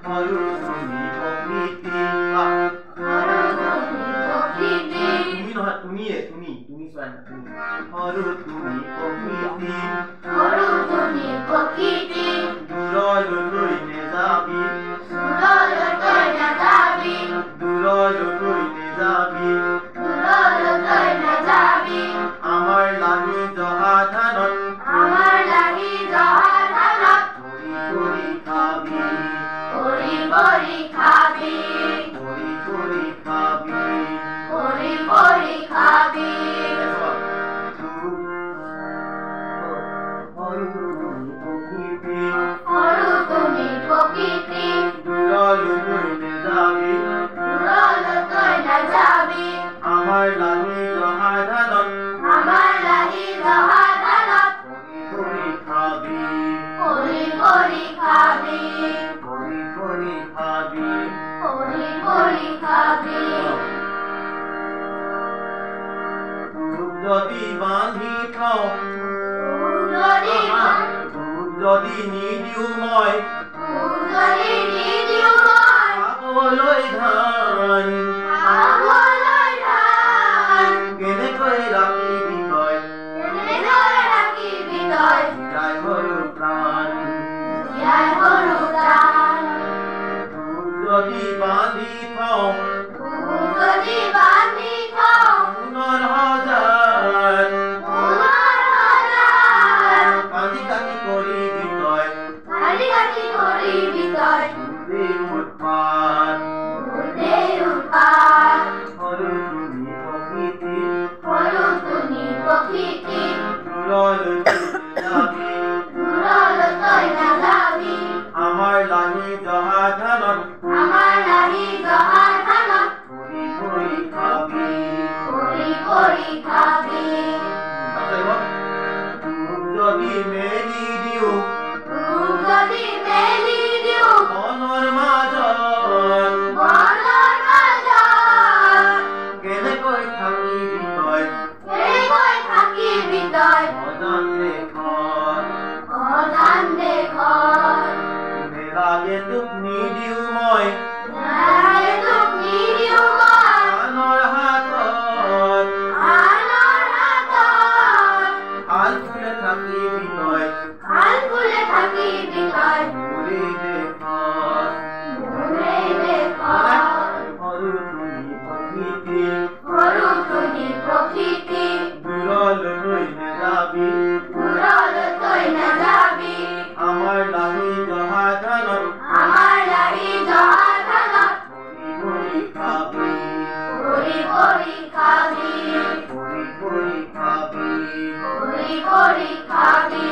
হৰু তুমি প্ৰকৃতি হৰু তুমি প্ৰকৃতি তুমি নহয় তুমি চোৱা না তুমি হৰু তুমি প্ৰকৃতি হৰু তুমি প্ৰকৃতি দূৰলৈ নেযাবি দূৰলৈ নাযাবি দূৰলৈ নেযাবি দূৰলৈ নাযাবি আমাৰ লাগি জহা ধানত আমাৰ লাগি জহা ধানত কৰি খাবি কৰি কৰি খাবি কৰি খাবি কৰি কৰি খাবি হৰু তুমি প্ৰকৃতি দূৰলৈ নেযাবি দূৰলৈ নাযাবি আমাৰ লাগি জহা ধানত আমাৰ লাগি জহা ধানত কৰি খাবি কৰি কৰি খাবি কৰি খাবি কৰি কৰি খাবি যদি বান্ধি থওঁ যদি নিদিওঁ মই যদি নিদিওঁ মই খাবলৈ ধান খাবলৈ ধান কেনেকৈ ৰাখিবি তই কেনেকৈ ৰাখিবি তই জীয়াই সৰু প্ৰাণ জীয়াই সৰু প্ৰাণ যদি বান্ধি থওঁ যদি বান্ধি থওঁ সোণৰ সজাৰ কান্দি কাটি কৰিবি তই কালি কাটি কৰিবি তই উৎপাত উৎপাত সৰু তুমি প্ৰকৃতি হৰু তুমি প্ৰকৃতি দূৰলৈ নেযাবি দূৰলৈ নাযাবি আমাৰ লাগি জহা ধানত আমাৰ লাগি জহা ধানত কৰি খাবি কৰি কৰি খাবি যদি মেলি দিওঁ যদি মেলি দিওঁ মনৰ মাজত মনৰ মাজত কেনেকৈ থাকিবি তই কেনেকৈ থাকিবি তই অজান দেশত অজান দেশত নেলাগে তোক নিদিওঁ মই নালাগে তোক নিদিওঁ মই আনৰ হাতত আনৰ হাতত ভাল ফুলে থাকিবি তই ভাল ফুলে থাকিবি তই মোৰে দেশত মোৰে দেশত সৰু তুমি প্ৰকৃতি হৰু তুমি প্ৰকৃতি দূৰলৈ নেযাবি দূৰলৈ নাযাবি আমাৰ লাগি জহা ধানত আমাৰ লাগি জহা ধানত কৰি খাবি কৰি কৰি খাবি কৰি খাবি কৰি কৰি খাবি